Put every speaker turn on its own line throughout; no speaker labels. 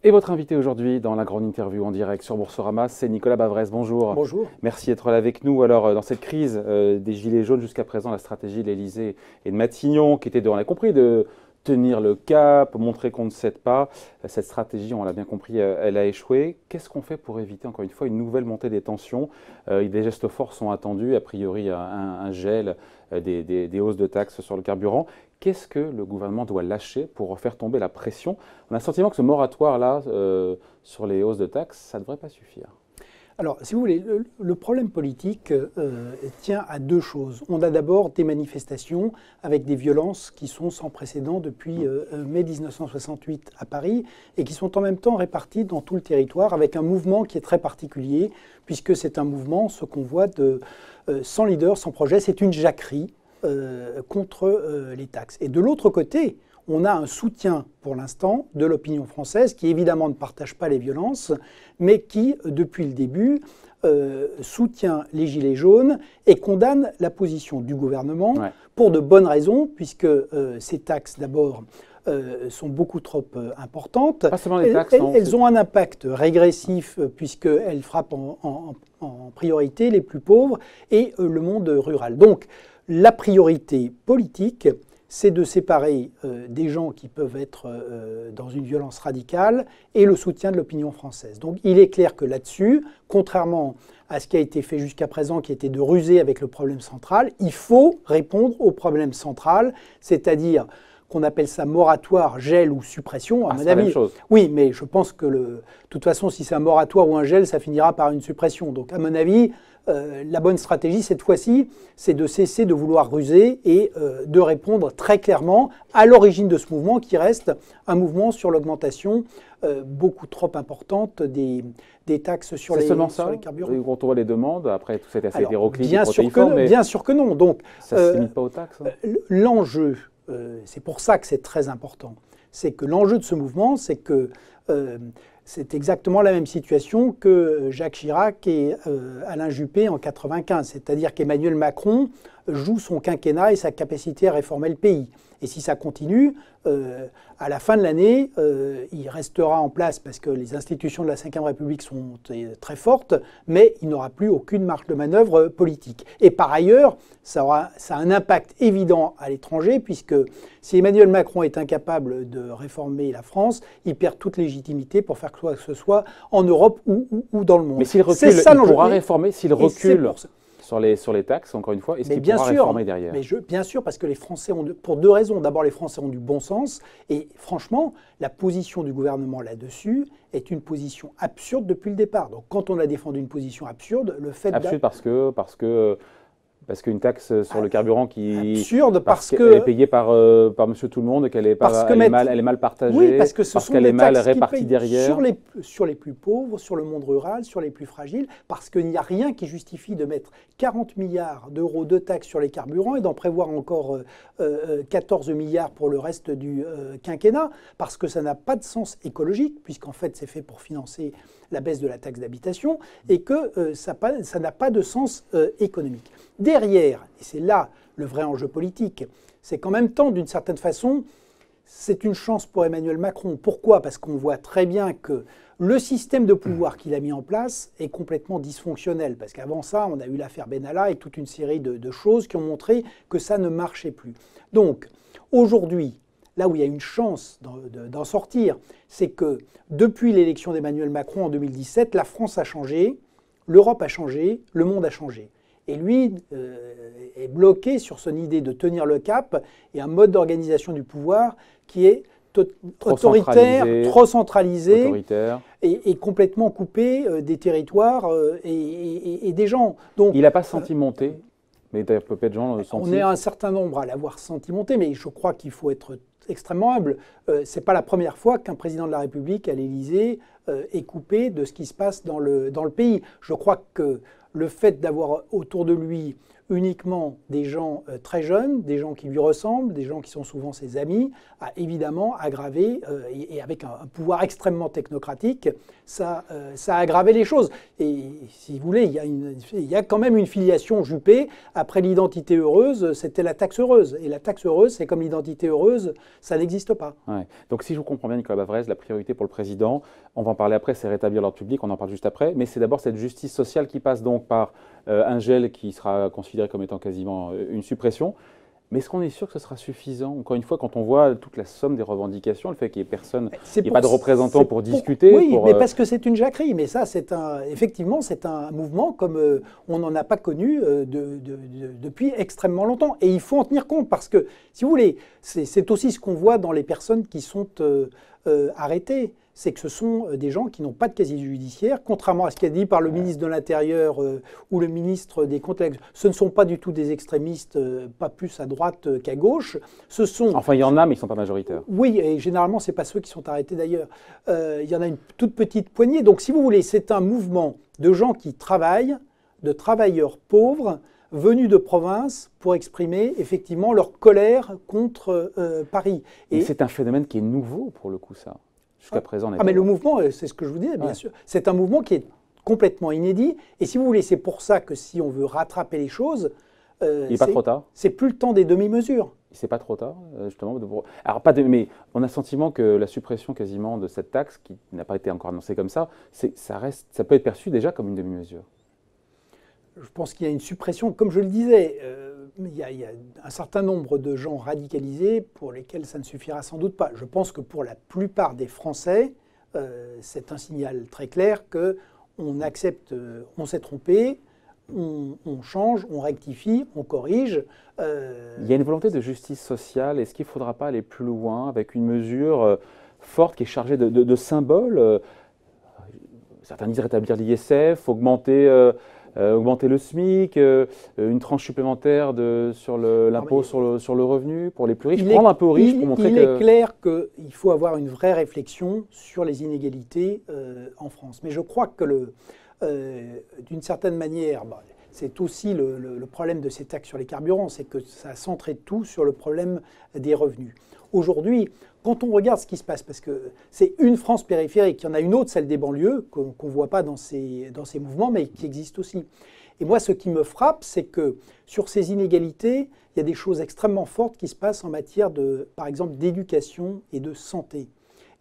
Et votre invité aujourd'hui dans la grande interview en direct sur Boursorama, c'est Nicolas Bavrez. Bonjour.
Bonjour.
Merci d'être là avec nous. Alors, dans cette crise des Gilets jaunes, jusqu'à présent, la stratégie de l'Élysée et de Matignon, qui était, on l'a compris, de tenir le cap, montrer qu'on ne cède pas. Cette stratégie, on l'a bien compris, elle a échoué. Qu'est-ce qu'on fait pour éviter, encore une fois, une nouvelle montée des tensions? Des gestes forts sont attendus, a priori un gel, des hausses de taxes sur le carburant. Qu'est-ce que le gouvernement doit lâcher pour faire tomber la pression? On a le sentiment que ce moratoire-là sur les hausses de taxes, ça ne devrait pas suffire.
Alors, si vous voulez, le problème politique tient à deux choses. On a d'abord des manifestations avec des violences qui sont sans précédent depuis mai 1968 à Paris et qui sont en même temps réparties dans tout le territoire avec un mouvement qui est très particulier puisque c'est un mouvement, ce qu'on voit, sans leader, sans projet, c'est une jacquerie contre les taxes. Et de l'autre côté, on a un soutien pour l'instant de l'opinion française qui évidemment ne partage pas les violences, mais qui, depuis le début, soutient les Gilets jaunes et condamne la position du gouvernement pour de bonnes raisons, puisque ces taxes, d'abord, sont beaucoup trop importantes.
Pas seulement les taxes,
elles ont un impact régressif puisqu'elles frappent en priorité les plus pauvres et le monde rural. Donc, la priorité politique, c'est de séparer des gens qui peuvent être dans une violence radicale et le soutien de l'opinion française. Donc il est clair que là-dessus, contrairement à ce qui a été fait jusqu'à présent, qui était de ruser avec le problème central, il faut répondre au problème central, c'est-à-dire qu'on appelle ça moratoire, gel ou suppression, à mon avis.
C'est la même chose.
Oui, mais je pense que de toute façon, si c'est un moratoire ou un gel, ça finira par une suppression. Donc à mon avis, la bonne stratégie cette fois-ci, c'est de cesser de vouloir ruser et de répondre très clairement à l'origine de ce mouvement qui reste un mouvement sur l'augmentation beaucoup trop importante des taxes sur les carburants. C'est seulement ça?
Quand on voit les demandes, après tout cet assez hétéroclite,
bien sûr que non. Donc,
ça ne se limite pas aux taxes.
L'enjeu, c'est pour ça que c'est très important, c'est que l'enjeu de ce mouvement, c'est que c'est exactement la même situation que Jacques Chirac et Alain Juppé en 1995. C'est-à-dire qu'Emmanuel Macron joue son quinquennat et sa capacité à réformer le pays. Et si ça continue, à la fin de l'année, il restera en place parce que les institutions de la Ve République sont très fortes, mais il n'aura plus aucune marge de manœuvre politique. Et par ailleurs, ça a un impact évident à l'étranger, puisque si Emmanuel Macron est incapable de réformer la France, il perd toute légitimité pour faire quoi que ce soit en Europe ou dans le monde.
Mais s'il recule, il pourra réformer, s'il recule sur les taxes, encore une fois, est-ce qu'il pourra réformer derrière?
Bien sûr, parce que les Français pour deux raisons. D'abord, les Français ont du bon sens. Et franchement, la position du gouvernement là-dessus est une position absurde depuis le départ. Donc quand on a défendu une position absurde, le fait
absurde parce qu'une taxe sur le carburant
parce
qu'elle est payée par monsieur tout le monde et qu'elle est mal partagée,
oui, parce qu'elle
est mal répartie derrière.
Sur les plus pauvres, sur le monde rural, sur les plus fragiles, parce qu'il n'y a rien qui justifie de mettre 40 milliards d'euros de taxes sur les carburants et d'en prévoir encore 14 milliards pour le reste du quinquennat, parce que ça n'a pas de sens écologique, puisqu'en fait c'est fait pour financer la baisse de la taxe d'habitation, et que ça n'a pas de sens économique. Derrière, et c'est là le vrai enjeu politique, c'est qu'en même temps, d'une certaine façon, c'est une chance pour Emmanuel Macron. Pourquoi? Parce qu'on voit très bien que le système de pouvoir qu'il a mis en place est complètement dysfonctionnel. Parce qu'avant ça, on a eu l'affaire Benalla et toute une série de choses qui ont montré que ça ne marchait plus. Donc, aujourd'hui, là où il y a une chance d'en sortir, c'est que depuis l'élection d'Emmanuel Macron en 2017, la France a changé, l'Europe a changé, le monde a changé. Et lui est bloqué sur son idée de tenir le cap et un mode d'organisation du pouvoir qui est autoritaire, trop centralisé et complètement coupé des territoires et des gens. Donc,
il n'a pas senti monter, mais peu de gens l'ont senti.
On est un certain nombre à l'avoir senti monter, mais je crois qu'il faut être extrêmement humble. Ce n'est pas la première fois qu'un président de la République à l'Élysée est coupé de ce qui se passe dans le pays. Je crois que le fait d'avoir autour de lui uniquement des gens très jeunes, des gens qui lui ressemblent, des gens qui sont souvent ses amis, a évidemment aggravé, et avec un pouvoir extrêmement technocratique, ça a aggravé les choses. Et si vous voulez, il y a quand même une filiation Juppé. Après l'identité heureuse, c'était la taxe heureuse. Et la taxe heureuse, c'est comme l'identité heureuse, ça n'existe pas.
Ouais. Donc si je vous comprends bien, Nicolas Bavrez, la priorité pour le président, on va en parler après, c'est rétablir l'ordre public, on en parle juste après, mais c'est d'abord cette justice sociale qui passe donc par un gel qui sera considéré comme étant quasiment une suppression. Mais est-ce qu'on est sûr que ce sera suffisant? Encore une fois, quand on voit toute la somme des revendications, le fait qu'il n'y ait personne, il n'y ait pas de représentants pour discuter.
Oui, mais parce que c'est une jacquerie. Mais ça, effectivement, c'est un mouvement comme on n'en a pas connu depuis extrêmement longtemps. Et il faut en tenir compte parce que, si vous voulez, c'est aussi ce qu'on voit dans les personnes qui sont arrêtées. C'est que ce sont des gens qui n'ont pas de casier judiciaire, contrairement à ce qui est dit par le ministre de l'Intérieur ou le ministre des Comptes. Ce ne sont pas du tout des extrémistes, pas plus à droite qu'à gauche. Ce sont...
Enfin, il y en a, mais ils ne sont pas majoritaires.
Oui, et généralement, ce n'est pas ceux qui sont arrêtés d'ailleurs. Il y en a une toute petite poignée. Donc, si vous voulez, c'est un mouvement de gens qui travaillent, de travailleurs pauvres, venus de province pour exprimer effectivement leur colère contre Paris.
Et c'est un phénomène qui est nouveau pour le coup, ça. Jusqu'à présent,
mais le mouvement, c'est ce que je vous disais, bien sûr. C'est un mouvement qui est complètement inédit. Et si vous voulez, c'est pour ça que si on veut rattraper les choses,
il n'est pas trop tard.
C'est plus le temps des demi-mesures.
C'est pas trop tard, justement. Alors, mais on a le sentiment que la suppression quasiment de cette taxe, qui n'a pas été encore annoncée comme ça peut être perçu déjà comme une demi-mesure.
Je pense qu'il y a une suppression, comme je le disais, il y a un certain nombre de gens radicalisés pour lesquels ça ne suffira sans doute pas. Je pense que pour la plupart des Français, c'est un signal très clair qu'on accepte, on s'est trompé, on change, on rectifie, on corrige.
Il y a une volonté de justice sociale. Est-ce qu'il ne faudra pas aller plus loin avec une mesure forte qui est chargée de symboles? Certains disent rétablir l'ISF, augmenter le SMIC, une tranche supplémentaire sur l'impôt sur le revenu pour les plus riches, prendre un peu aux riches pour montrer
que... Il est clair qu'il faut avoir une vraie réflexion sur les inégalités en France. Mais je crois que d'une certaine manière, c'est aussi le problème de ces taxes sur les carburants, c'est que ça centrait tout sur le problème des revenus. Aujourd'hui, quand on regarde ce qui se passe, parce que c'est une France périphérique, il y en a une autre, celle des banlieues, qu'on ne voit pas dans ces mouvements, mais qui existe aussi. Et moi, ce qui me frappe, c'est que sur ces inégalités, il y a des choses extrêmement fortes qui se passent en matière par exemple, d'éducation et de santé.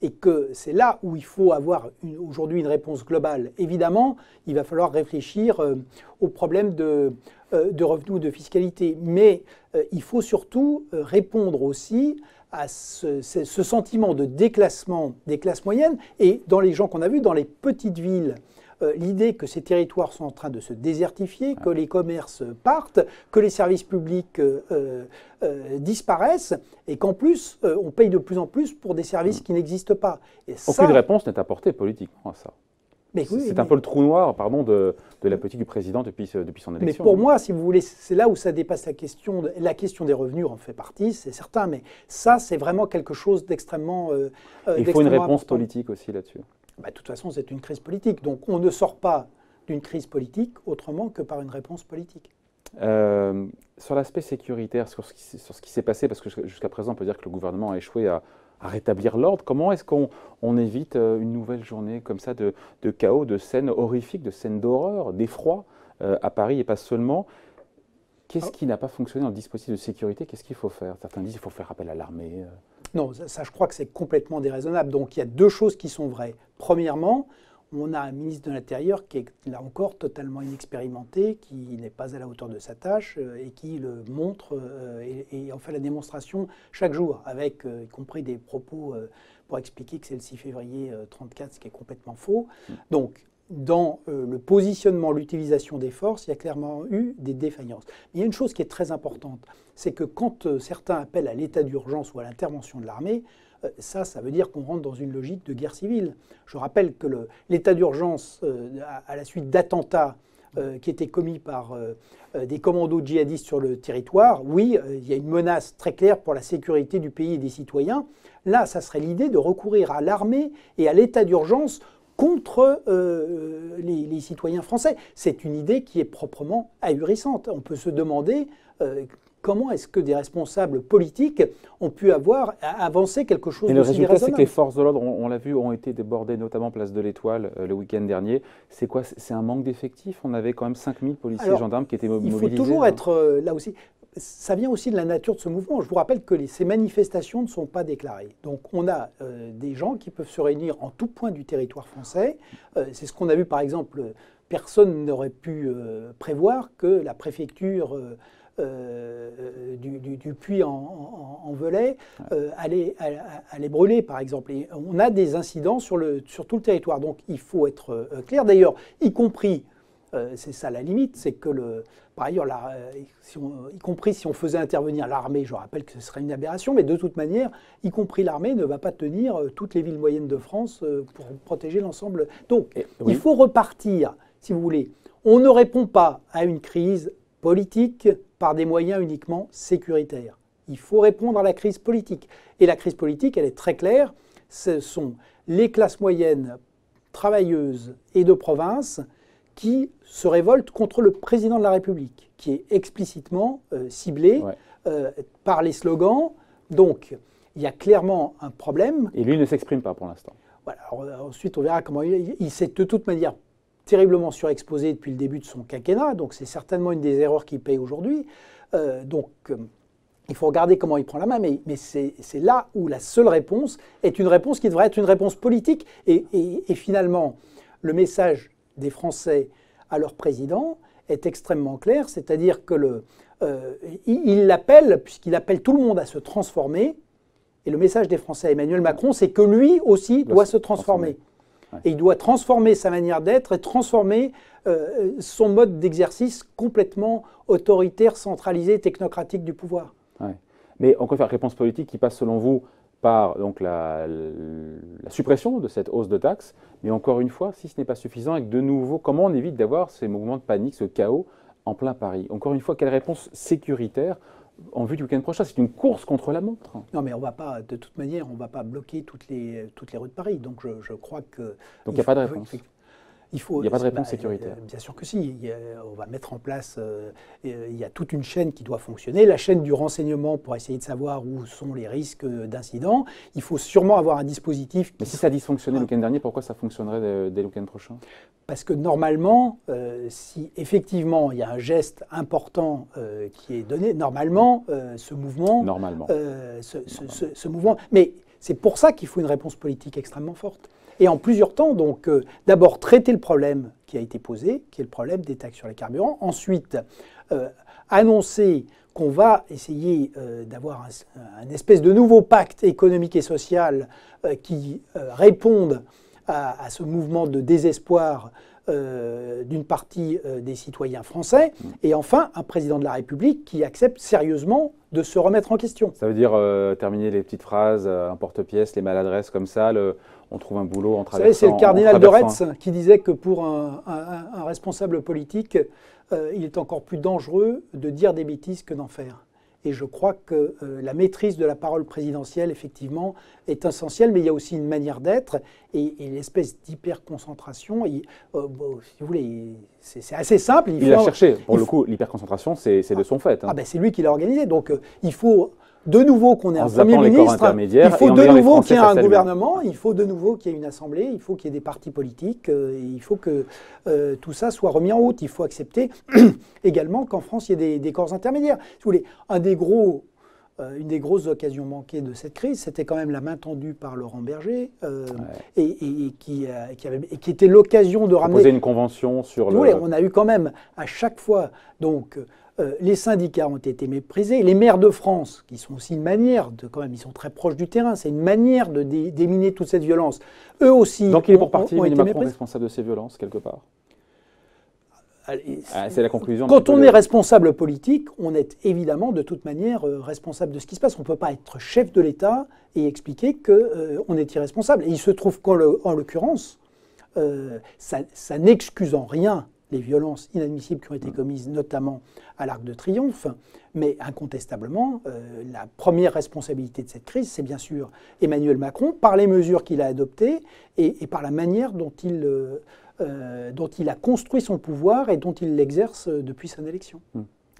Et que c'est là où il faut avoir aujourd'hui une réponse globale. Évidemment, il va falloir réfléchir aux problèmes de revenus ou de fiscalité. Mais il faut surtout répondre aussi à ce sentiment de déclassement des classes moyennes. Et dans les gens qu'on a vus, dans les petites villes, l'idée que ces territoires sont en train de se désertifier, que les commerces partent, que les services publics disparaissent et qu'en plus, on paye de plus en plus pour des services qui n'existent pas. Et
aucune réponse n'est apportée politiquement à ça. C'est un peu le trou noir de la politique du président depuis son élection.
Mais pour moi, si vous voulez, c'est là où ça dépasse la question des revenus en fait partie, c'est certain, mais ça, c'est vraiment quelque chose d'extrêmement
il faut une réponse politique aussi là-dessus.
De toute façon, c'est une crise politique. Donc, on ne sort pas d'une crise politique autrement que par une réponse politique.
Sur l'aspect sécuritaire, sur ce qui s'est passé, parce que jusqu'à présent, on peut dire que le gouvernement a échoué à rétablir l'ordre. Comment est-ce qu'on évite une nouvelle journée comme ça de chaos, de scènes horrifiques, de scènes d'horreur, d'effroi à Paris et pas seulement? Qu'est-ce qui n'a pas fonctionné dans le dispositif de sécurité? Qu'est-ce qu'il faut faire? Certains disent qu'il faut faire appel à l'armée.
Non, ça, je crois que c'est complètement déraisonnable. Donc, il y a deux choses qui sont vraies. Premièrement, on a un ministre de l'Intérieur qui est, là encore, totalement inexpérimenté, qui n'est pas à la hauteur de sa tâche et qui le montre et en fait la démonstration chaque jour, avec y compris des propos pour expliquer que c'est le 6 février 1934, ce qui est complètement faux. Donc, dans le positionnement, l'utilisation des forces, il y a clairement eu des défaillances. Mais il y a une chose qui est très importante, c'est que quand certains appellent à l'état d'urgence ou à l'intervention de l'armée, ça veut dire qu'on rentre dans une logique de guerre civile. Je rappelle que l'état d'urgence, à la suite d'attentats qui étaient commis par des commandos djihadistes sur le territoire, oui, il y a une menace très claire pour la sécurité du pays et des citoyens. Là, ça serait l'idée de recourir à l'armée et à l'état d'urgence contre les citoyens français. C'est une idée qui est proprement ahurissante. On peut se demander comment est-ce que des responsables politiques ont pu avoir avancé quelque chose de si
déraisonnable. Et le résultat, c'est que les forces de l'ordre, on l'a vu, ont été débordées, notamment place de l'Étoile le week-end dernier. C'est quoi? C'est un manque d'effectifs? On avait quand même 5000 policiers et gendarmes qui étaient mobilisés.
Il faut toujours être là aussi. Ça vient aussi de la nature de ce mouvement. Je vous rappelle que ces manifestations ne sont pas déclarées. Donc on a des gens qui peuvent se réunir en tout point du territoire français. C'est ce qu'on a vu par exemple. Personne n'aurait pu prévoir que la préfecture du Puy-en-Velay allait brûler, par exemple. Et on a des incidents sur tout le territoire. Donc il faut être clair. D'ailleurs, y compris, c'est ça la limite, c'est que par ailleurs, y compris si on faisait intervenir l'armée, je rappelle que ce serait une aberration, mais de toute manière, y compris l'armée ne va pas tenir toutes les villes moyennes de France pour protéger l'ensemble. Donc il faut repartir, si vous voulez. On ne répond pas à une crise politique par des moyens uniquement sécuritaires. Il faut répondre à la crise politique. Et la crise politique, elle est très claire. Ce sont les classes moyennes travailleuses et de province qui se révoltent contre le président de la République, qui est explicitement ciblé par les slogans. Donc, il y a clairement un problème.
Et lui ne s'exprime pas pour l'instant.
Voilà. Alors, ensuite, on verra comment il s'est de toute manière terriblement surexposé depuis le début de son quinquennat, donc c'est certainement une des erreurs qu'il paye aujourd'hui. Il faut regarder comment il prend la main, mais c'est là où la seule réponse est une réponse qui devrait être une réponse politique. Et finalement, le message des Français à leur président est extrêmement clair, c'est-à-dire que il l'appelle, puisqu'il appelle tout le monde à se transformer, et le message des Français à Emmanuel Macron, c'est que lui aussi doit se transformer. Et il doit transformer sa manière d'être et transformer son mode d'exercice complètement autoritaire, centralisé, technocratique du pouvoir.
Ouais. Mais encore une fois, réponse politique qui passe selon vous par donc, la suppression de cette hausse de taxes, mais encore une fois, si ce n'est pas suffisant, avec de nouveau, comment on évite d'avoir ces mouvements de panique, ce chaos en plein Paris? Encore une fois, quelle réponse sécuritaire en vue du week-end prochain? C'est une course contre la montre.
Non, mais on va pas, de toute manière, on ne va pas bloquer toutes les rues de Paris. Donc je crois que...
Donc il n'y a pas de réponse.
Il n'y
a pas de réponse sécuritaire.
Bien sûr que si. On va mettre en place... il y a toute une chaîne qui doit fonctionner. La chaîne du renseignement pour essayer de savoir où sont les risques d'incidents. Il faut sûrement avoir un dispositif...
Mais si ça a dysfonctionné le week-end dernier, pourquoi ça fonctionnerait dès le week-end prochain?
Parce que normalement, si effectivement il y a un geste important qui est donné, normalement, ce mouvement... Ce mouvement... Mais c'est pour ça qu'il faut une réponse politique extrêmement forte. Et en plusieurs temps, donc, d'abord traiter le problème qui a été posé, qui est le problème des taxes sur les carburants. Ensuite, annoncer qu'on va essayer d'avoir un espèce de nouveau pacte économique et social qui réponde à ce mouvement de désespoir d'une partie des citoyens français. Et enfin, un président de la République qui accepte sérieusement de se remettre en question.
Ça veut dire terminer les petites phrases, un porte-pièce, les maladresses comme ça, on trouve un boulot en traversant...
Vous savez, c'est le cardinal de Retz qui disait que pour un responsable politique, il est encore plus dangereux de dire des bêtises que d'en faire. Et je crois que la maîtrise de la parole présidentielle, effectivement, est essentielle, mais il y a aussi une manière d'être et l'espèce d'hyperconcentration. Si vous voulez, c'est assez simple.
Il a cherché, pour le coup, l'hyperconcentration, c'est de son fait.
Ah ben c'est lui qui l'a organisé. Donc il faut de nouveau qu'on ait un Premier ministre,
il
faut de nouveau qu'il y ait un gouvernement, il faut de nouveau qu'il y ait une assemblée, il faut qu'il y ait des partis politiques, il faut que tout ça soit remis en route. Il faut accepter également qu'en France, il y ait des corps intermédiaires. Si vous voulez, une des grosses occasions manquées de cette crise, c'était quand même la main tendue par Laurent Berger, et qui était l'occasion de ramener...
Poser une convention sur
le... Voulez, on a eu quand même à chaque fois... donc. Les syndicats ont été méprisés. Les maires de France, qui sont aussi une manière de, quand même, ils sont très proches du terrain, c'est une manière de déminer toute cette violence. Eux aussi.
Donc il est pour partie Emmanuel Macron responsable de ces violences quelque part. C'est la conclusion.
Quand on est responsable politique, on est évidemment de toute manière responsable de ce qui se passe. On ne peut pas être chef de l'État et expliquer qu'on est irresponsable. Et il se trouve qu'en l'occurrence, ça n'excuse en rien les violences inadmissibles qui ont été commises, notamment à l'Arc de Triomphe. Mais incontestablement, la première responsabilité de cette crise, c'est bien sûr Emmanuel Macron, par les mesures qu'il a adoptées et par la manière dont il a construit son pouvoir et dont il l'exerce depuis son élection.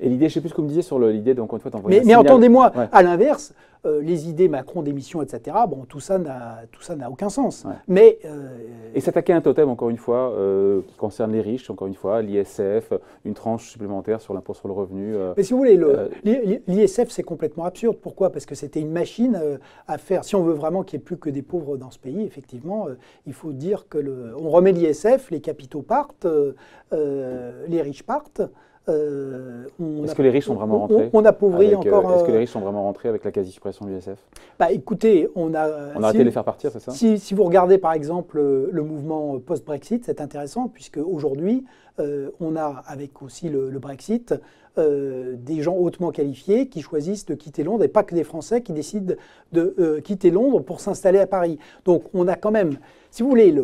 Et l'idée, je ne sais plus ce que vous me disiez sur l'idée, encore une fois, d'envoyer un
mais
signal.
entendez-moi,
Ouais.
à l'inverse, les idées Macron démission, etc., bon, tout ça n'a aucun sens.
Ouais.
Mais,
Et s'attaquer à un totem, encore une fois, qui concerne les riches, encore une fois, l'ISF, une tranche supplémentaire sur l'impôt sur le revenu.
mais si vous voulez, l'ISF, c'est complètement absurde. Pourquoi? Parce que c'était une machine à faire. Si on veut vraiment qu'il n'y ait plus que des pauvres dans ce pays, effectivement, il faut dire que on remet l'ISF, les capitaux partent, les riches partent.
Est-ce que les riches sont vraiment rentrés
on appauvrit encore.
Est-ce que les riches sont vraiment rentrés avec la quasi-suppression de l'ISF?
Bah, écoutez, on a
arrêté de les faire partir, c'est ça?
Si vous regardez par exemple le mouvement post-Brexit, c'est intéressant puisque aujourd'hui, on a avec aussi le Brexit des gens hautement qualifiés qui choisissent de quitter Londres et pas que des Français qui décident de quitter Londres pour s'installer à Paris. Donc on a quand même, si vous voulez,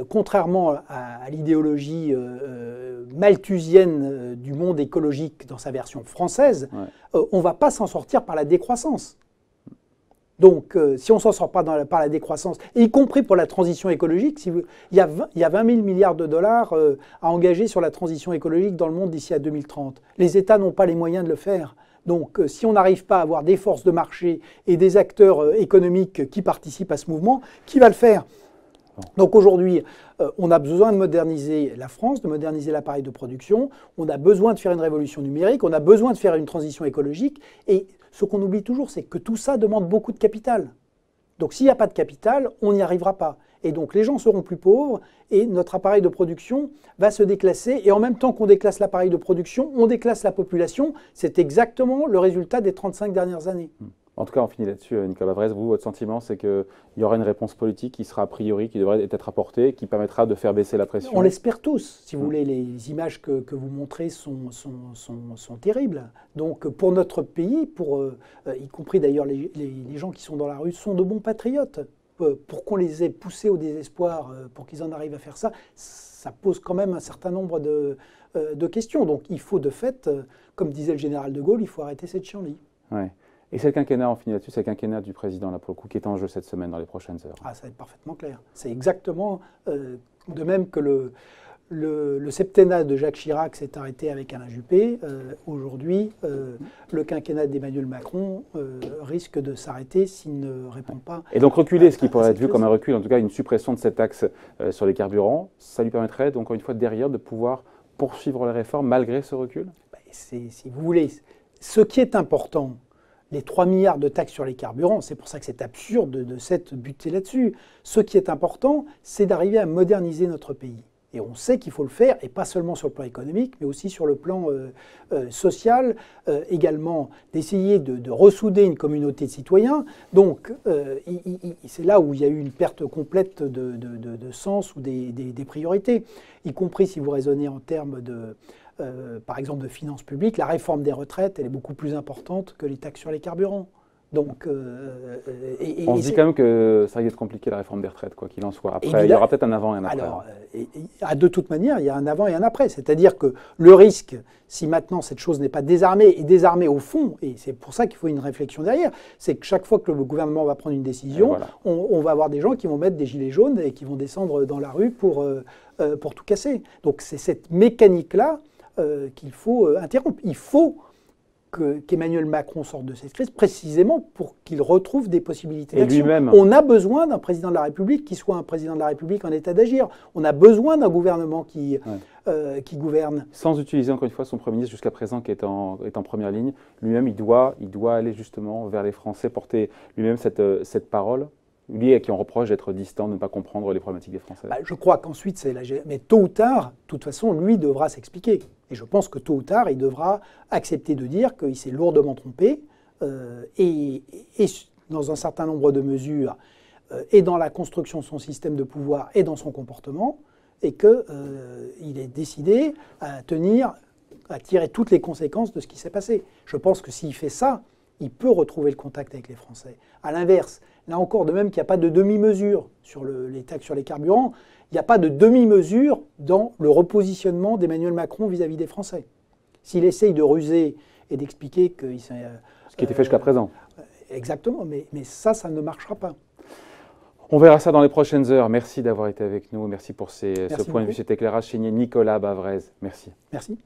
contrairement à l'idéologie malthusienne du monde écologique dans sa version française, on ne va pas s'en sortir par la décroissance. Donc, si on ne s'en sort pas par la décroissance, y compris pour la transition écologique, il y a 20 000 milliards de dollars à engager sur la transition écologique dans le monde d'ici à 2030. Les États n'ont pas les moyens de le faire. Donc, si on n'arrive pas à avoir des forces de marché et des acteurs économiques qui participent à ce mouvement, qui va le faire ? Donc aujourd'hui, on a besoin de moderniser la France, de moderniser l'appareil de production, on a besoin de faire une révolution numérique, on a besoin de faire une transition écologique, et ce qu'on oublie toujours, c'est que tout ça demande beaucoup de capital. Donc s'il n'y a pas de capital, on n'y arrivera pas. Et donc les gens seront plus pauvres, et notre appareil de production va se déclasser, et en même temps qu'on déclasse l'appareil de production, on déclasse la population. C'est exactement le résultat des 35 dernières années.
En tout cas, on finit là-dessus, Nicolas Bavrez. Vous, votre sentiment, c'est qu'il y aura une réponse politique qui sera a priori, qui devrait être apportée, qui permettra de faire baisser la pression.
On l'espère tous. Si vous voulez, les images que vous montrez sont terribles. Donc pour notre pays, y compris d'ailleurs les gens qui sont dans la rue, sont de bons patriotes. Pour qu'on les ait poussés au désespoir, pour qu'ils en arrivent à faire ça, ça pose quand même un certain nombre de questions. Donc il faut de fait, comme disait le général de Gaulle, il faut arrêter cette chienlit.
Ouais. Et c'est le quinquennat, on finit là-dessus, c'est le quinquennat du président, là, pour le coup, qui est en jeu cette semaine, dans les prochaines heures.
Ah, ça va être parfaitement clair. C'est exactement de même que le septennat de Jacques Chirac s'est arrêté avec Alain Juppé. Aujourd'hui, le quinquennat d'Emmanuel Macron risque de s'arrêter s'il ne répond pas.
Et donc reculer, ce qui pourrait être vu comme un recul, en tout cas une suppression de cette taxe sur les carburants, ça lui permettrait, donc encore une fois, derrière, de pouvoir poursuivre les réformes malgré ce recul?
Si vous voulez, ce qui est important, les 3 milliards de taxes sur les carburants, c'est pour ça que c'est absurde de s'être buté là-dessus. Ce qui est important, c'est d'arriver à moderniser notre pays. Et on sait qu'il faut le faire, et pas seulement sur le plan économique, mais aussi sur le plan social, également d'essayer de ressouder une communauté de citoyens. Donc, c'est là où il y a eu une perte complète de sens ou des priorités, y compris si vous raisonnez en termes par exemple de finances publiques. La réforme des retraites, elle est beaucoup plus importante que les taxes sur les carburants. Donc,
on se dit quand même que ça risque d'être compliqué la réforme des retraites, quoi qu'il en soit. Après, il y aura peut-être un avant et un après.
Alors, de toute manière, il y a un avant et un après. C'est-à-dire que le risque, si maintenant cette chose n'est pas désarmée, et désarmée au fond, et c'est pour ça qu'il faut une réflexion derrière, c'est que chaque fois que le gouvernement va prendre une décision, voilà, on va avoir des gens qui vont mettre des gilets jaunes et qui vont descendre dans la rue pour tout casser. Donc c'est cette mécanique-là qu'il faut interrompre. Il faut qu'Emmanuel Macron sorte de cette crise précisément pour qu'il retrouve des possibilités d'action. On a besoin d'un président de la République qui soit un président de la République en état d'agir. On a besoin d'un gouvernement qui gouverne.
Sans utiliser encore une fois son Premier ministre jusqu'à présent qui est en première ligne, lui-même il doit aller justement vers les Français, porter lui-même cette parole. Lui à qui on reproche d'être distant, de ne pas comprendre les problématiques des Français.
Je crois qu'ensuite, mais tôt ou tard, de toute façon, lui devra s'expliquer. Et je pense que tôt ou tard, il devra accepter de dire qu'il s'est lourdement trompé et dans un certain nombre de mesures, et dans la construction de son système de pouvoir et dans son comportement, et qu'il est décidé à tirer toutes les conséquences de ce qui s'est passé. Je pense que s'il fait ça, il peut retrouver le contact avec les Français. À l'inverse, là encore, de même qu'il n'y a pas de demi-mesure sur les taxes sur les carburants, il n'y a pas de demi-mesure dans le repositionnement d'Emmanuel Macron vis-à-vis des Français. S'il essaye de ruser et d'expliquer que...
Ce qui a été fait jusqu'à présent.
Exactement, mais ça ne marchera pas.
On verra ça dans les prochaines heures. Merci d'avoir été avec nous. Merci pour ce point de vue,
beaucoup.
cet éclairage signé Nicolas Bavrez. Merci.
Merci.